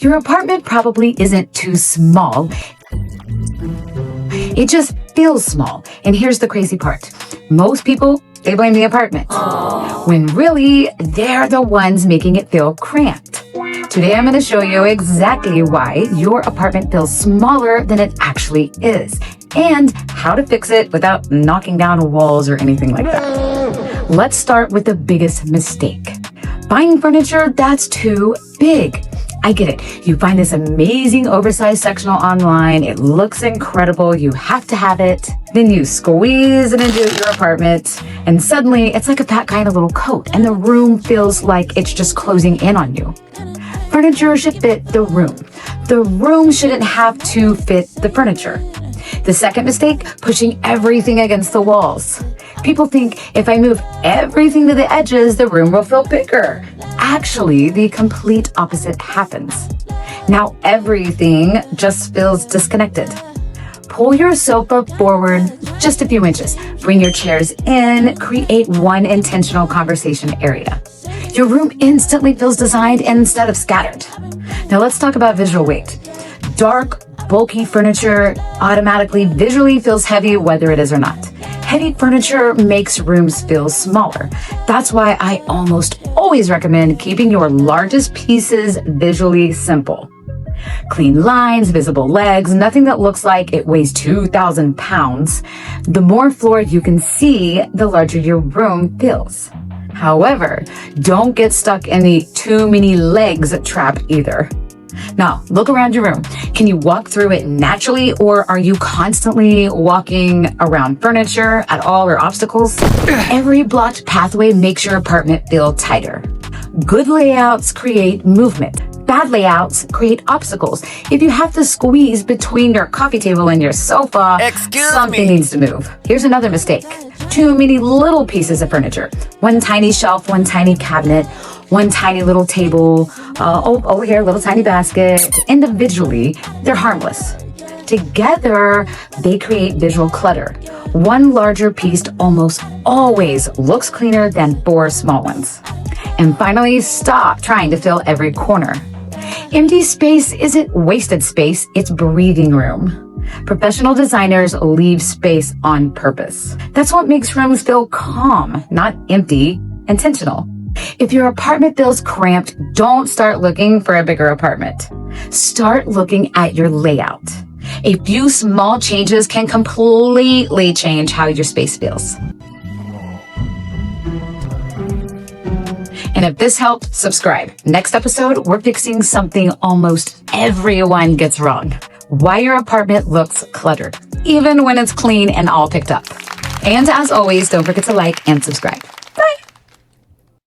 Your apartment probably isn't too small. It just feels small. And here's the crazy part. Most people, they blame the apartment, when really they're the ones making it feel cramped. Today, I'm going to show you exactly why your apartment feels smaller than it actually is, and how to fix it without knocking down walls or anything like that. Let's start with the biggest mistake. Buying furniture that's too big. I get it. You find this amazing oversized sectional online. It looks incredible. You have to have it. Then you squeeze it into your apartment, and suddenly it's like a fat guy in a little coat, and the room feels like it's just closing in on you. Furniture should fit the room. The room shouldn't have to fit the furniture. The second mistake, pushing everything against the walls. People think if I move everything to the edges, the room will feel bigger. Actually, the complete opposite happens. Now everything just feels disconnected. Pull your sofa forward just a few inches. Bring your chairs in. Create one intentional conversation area. Your room instantly feels designed instead of scattered. Now let's talk about visual weight. Dark, bulky furniture automatically visually feels heavy whether it is or not. Heavy furniture makes rooms feel smaller. That's why I almost always recommend keeping your largest pieces visually simple. Clean lines, visible legs, nothing that looks like it weighs 2,000 pounds. The more floor you can see, the larger your room feels. However, don't get stuck in the too many legs trap either. Now, look around your room. Can you walk through it naturally, or are you constantly walking around furniture at all, or obstacles? Every blocked pathway makes your apartment feel tighter. Good layouts create movement. Bad layouts create obstacles. If you have to squeeze between your coffee table and your sofa, something needs to move. Here's another mistake. Too many little pieces of furniture. One tiny shelf, one tiny cabinet, one tiny little table, over here, little tiny basket. Individually, they're harmless. Together, they create visual clutter. One larger piece almost always looks cleaner than 4 small ones. And finally, stop trying to fill every corner. Empty space isn't wasted space, it's breathing room. Professional designers leave space on purpose. That's what makes rooms feel calm, not empty, intentional. If your apartment feels cramped, don't start looking for a bigger apartment. Start looking at your layout. A few small changes can completely change how your space feels. And if this helped, subscribe. Next episode, we're fixing something almost everyone gets wrong. Why your apartment looks cluttered, even when it's clean and all picked up. And as always, don't forget to like and subscribe.